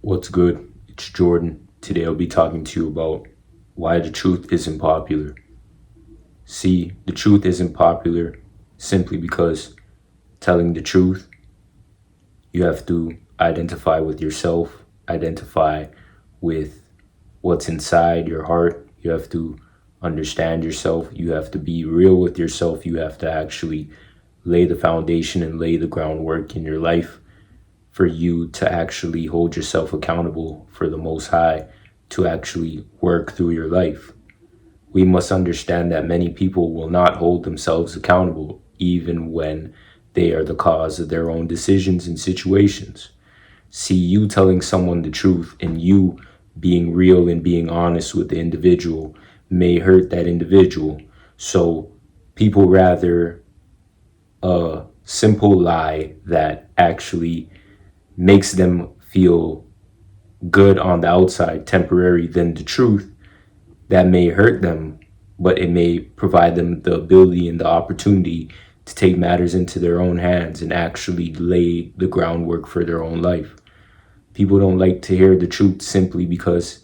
What's good? It's Jordan. Today I'll be talking to you about why the truth isn't popular. See, the truth isn't popular simply because telling the truth, you have to identify with yourself, identify with what's inside your heart. You have to understand yourself. You have to be real with yourself. You have to actually lay the foundation and lay the groundwork in your life for you to actually hold yourself accountable for the Most High to actually work through your life. We must understand that many people will not hold themselves accountable even when they are the cause of their own decisions and situations. See, you telling someone the truth and you being real and being honest with the individual may hurt that individual. So people rather a simple lie that actually makes them feel good on the outside, temporary, than the truth that may hurt them, but it may provide them the ability and the opportunity to take matters into their own hands and actually lay the groundwork for their own life. People don't like to hear the truth simply because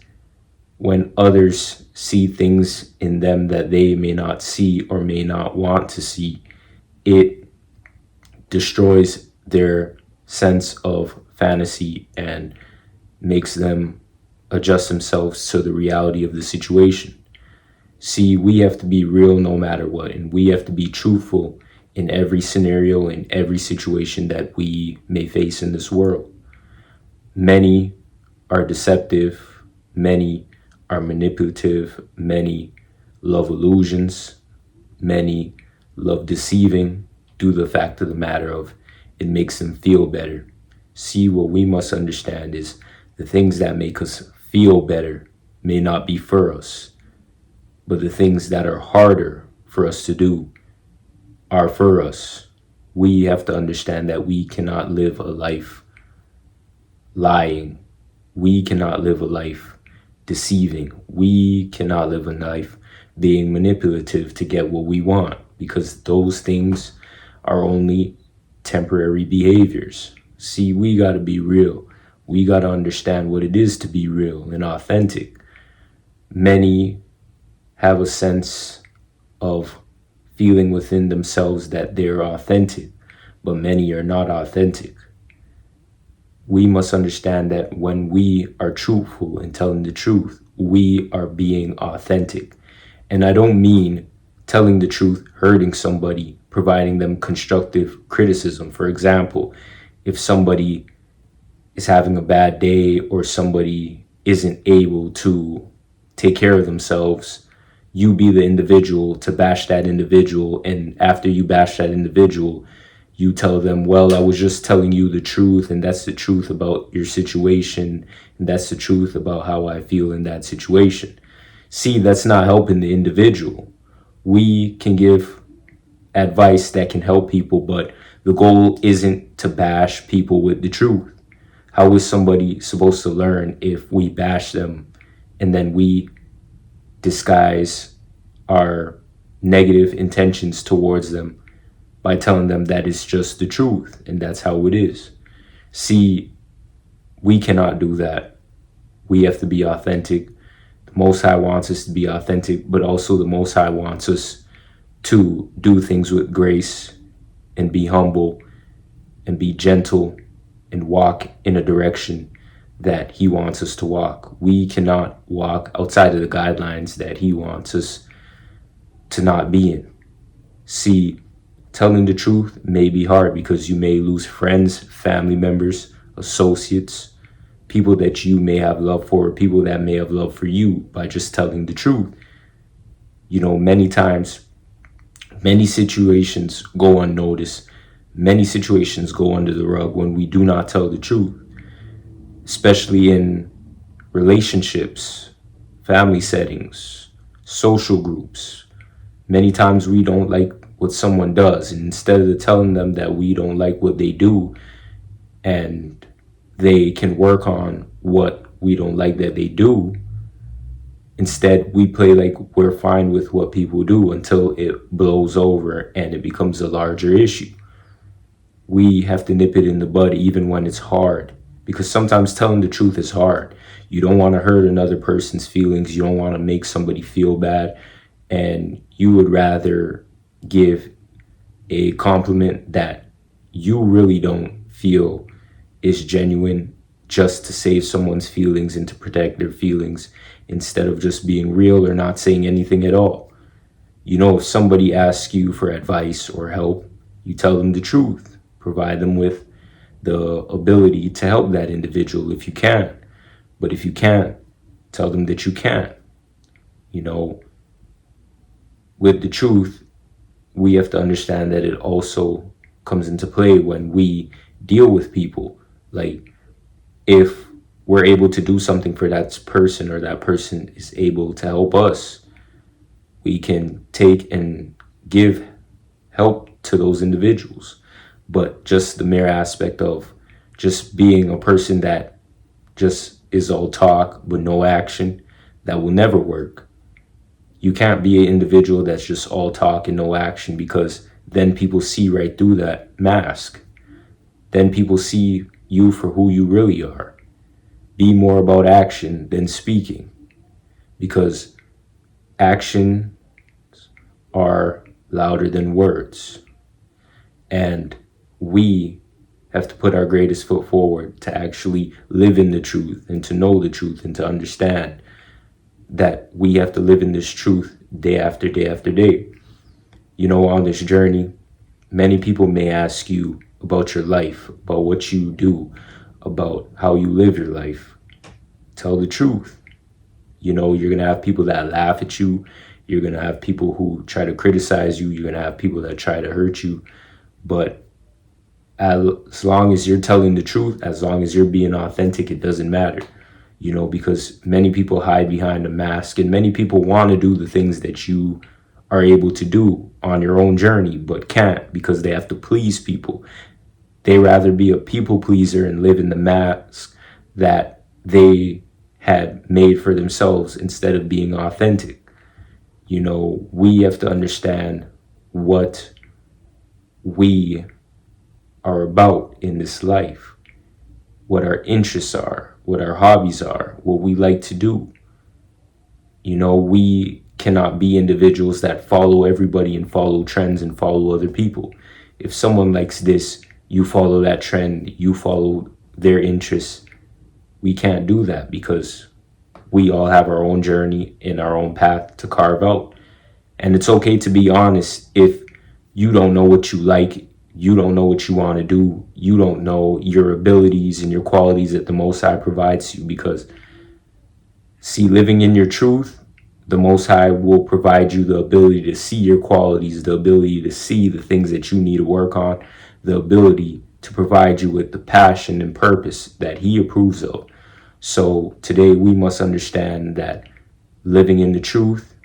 when others see things in them that they may not see or may not want to see, it destroys their sense of fantasy and makes them adjust themselves to the reality of the situation. See, we have to be real no matter what, and we have to be truthful in every scenario, in every situation that we may face in this world. Many are deceptive, many are manipulative, many love illusions, many love deceiving due to the fact of the matter of it makes them feel better. See, what we must understand is the things that make us feel better may not be for us, but the things that are harder for us to do are for us. We have to understand that we cannot live a life lying. We cannot live a life deceiving. We cannot live a life being manipulative to get what we want, because those things are only temporary behaviors. See, we got to be real. We got to understand what it is to be real and authentic. Many have a sense of feeling within themselves that they're authentic, but many are not authentic. We must understand that when we are truthful and telling the truth, we are being authentic. And I don't mean telling the truth, hurting somebody, providing them constructive criticism. For example, if somebody is having a bad day or somebody isn't able to take care of themselves, you be the individual to bash that individual. And after you bash that individual, you tell them, well, I was just telling you the truth, and that's the truth about your situation, and that's the truth about how I feel in that situation. See, that's not helping the individual. We can give advice that can help people, but the goal isn't to bash people with the truth. How is somebody supposed to learn if we bash them and then we disguise our negative intentions towards them by telling them that it's just the truth and that's how it is? See, we cannot do that. We have to be authentic. The Most High wants us to be authentic, but also the Most High wants us to do things with grace and be humble and be gentle and walk in a direction that He wants us to walk. We cannot walk outside of the guidelines that He wants us to not be in. See, telling the truth may be hard because you may lose friends, family members, associates, people that you may have love for, people that may have love for you by just telling the truth. You know, many times, many situations go unnoticed. Many situations go under the rug when we do not tell the truth, especially in relationships, family settings, social groups. Many times we don't like what someone does, and instead of telling them that we don't like what they do and they can work on what we don't like that they do, instead we play like we're fine with what people do until it blows over and it becomes a larger issue. We have to nip it in the bud even when it's hard, because sometimes telling the truth is hard. You don't want to hurt another person's feelings. You don't want to make somebody feel bad. And you would rather give a compliment that you really don't feel is genuine just to save someone's feelings and to protect their feelings instead of just being real or not saying anything at all. If somebody asks you for advice or help, you tell them the truth. Provide them with the ability to help that individual if you can. But if you can't, tell them that you can't. With the truth, we have to understand that it also comes into play when we deal with people. Like, if we're able to do something for that person or that person is able to help us, we can take and give help to those individuals. But just the mere aspect of just being a person that just is all talk but no action, that will never work. You can't be an individual that's just all talk and no action, because then people see right through that mask. Then people see you for who you really are. Be more about action than speaking, because actions are louder than words. And we have to put our greatest foot forward to actually live in the truth and to know the truth and to understand that we have to live in this truth day after day after day. On this journey, many people may ask you about your life, about what you do, about how you live your life. Tell the truth. You're going to have people that laugh at you. You're going to have people who try to criticize you. You're going to have people that try to hurt you. But as long as you're telling the truth, as long as you're being authentic, it doesn't matter. Because many people hide behind a mask, and many people want to do the things that you are able to do on your own journey, but can't because they have to please people. They rather be a people pleaser and live in the mask that they had made for themselves instead of being authentic. We have to understand what we are about in this life, what our interests are, what our hobbies are, what we like to do. We cannot be individuals that follow everybody and follow trends and follow other people. If someone likes this, you follow that trend, you follow their interests. We can't do that, because we all have our own journey and our own path to carve out. And it's okay to be honest. If you don't know what you like, you don't know what you want to do, you don't know your abilities and your qualities that the Most High provides you. Because, see, living in your truth, the Most High will provide you the ability to see your qualities, the ability to see the things that you need to work on, the ability to provide you with the passion and purpose that He approves of. So today we must understand that living in the truth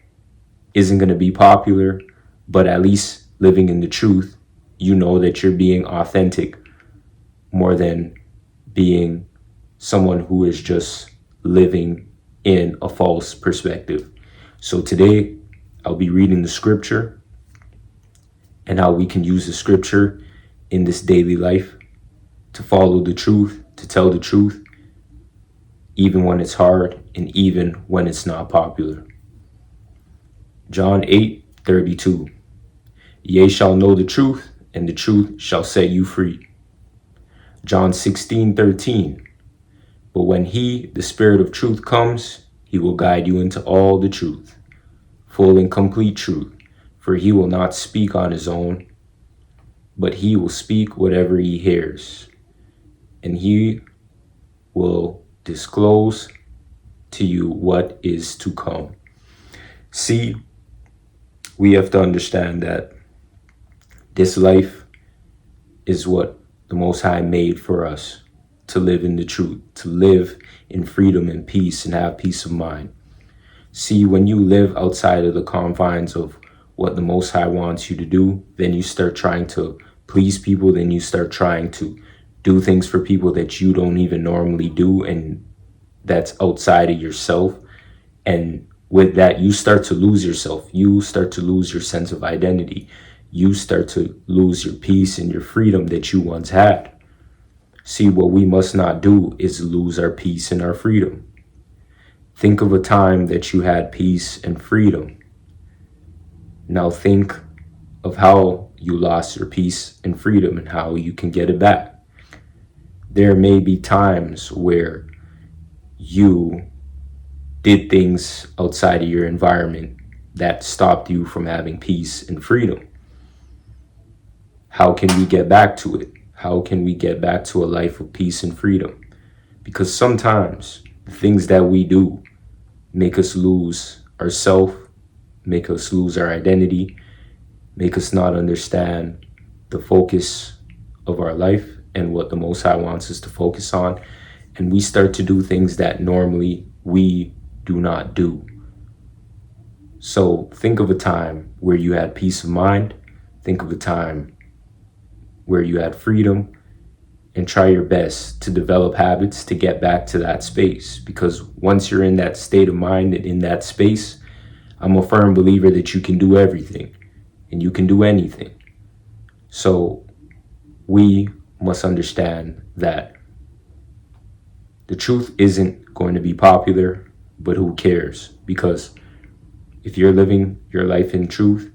isn't going to be popular, but at least living in the truth, you know that you're being authentic more than being someone who is just living in a false perspective. So today I'll be reading the scripture and how we can use the scripture in this daily life to follow the truth, to tell the truth, even when it's hard and even when it's not popular. John 8:32. Ye shall know the truth, and the truth shall set you free. John 16:13. But when He, the Spirit of truth, comes, He will guide you into all the truth, full and complete truth. For He will not speak on His own, but He will speak whatever He hears, and He will disclose to you what is to come. See, we have to understand that this life is what the Most High made for us, to live in the truth, to live in freedom and peace and have peace of mind. See, when you live outside of the confines of what the Most High wants you to do, then you start trying to please people, then you start trying to do things for people that you don't even normally do, and that's outside of yourself. And with that, you start to lose yourself. You start to lose your sense of identity. You start to lose your peace and your freedom that you once had. See, what we must not do is lose our peace and our freedom. Think of a time that you had peace and freedom. Now think of how you lost your peace and freedom and how you can get it back. There may be times where you did things outside of your environment that stopped you from having peace and freedom. How can we get back to it? How can we get back to a life of peace and freedom? Because sometimes the things that we do make us lose ourselves, make us lose our identity, make us not understand the focus of our life and what the Most High wants us to focus on. And we start to do things that normally we do not do. So think of a time where you had peace of mind. Think of a time where you had freedom, and try your best to develop habits to get back to that space. Because once you're in that state of mind and in that space, I'm a firm believer that you can do everything and you can do anything. So we must understand that the truth isn't going to be popular, but who cares? Because if you're living your life in truth,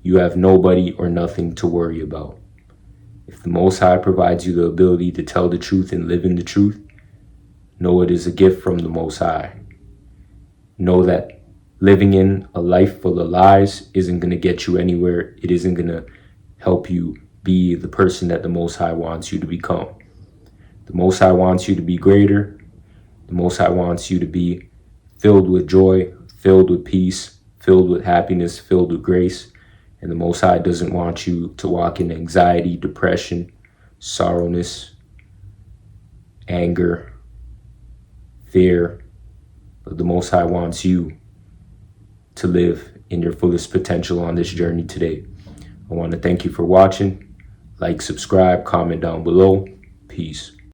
you have nobody or nothing to worry about. If the Most High provides you the ability to tell the truth and live in the truth, know it is a gift from the Most High. Know that living in a life full of lies isn't going to get you anywhere. It isn't going to help you be the person that the Most High wants you to become. The Most High wants you to be greater. The Most High wants you to be filled with joy, filled with peace, filled with happiness, filled with grace. And the Most High doesn't want you to walk in anxiety, depression, sorrowness, anger, fear. But the Most High wants you to live in your fullest potential on this journey today. I want to thank you for watching. Like, subscribe, comment down below. Peace.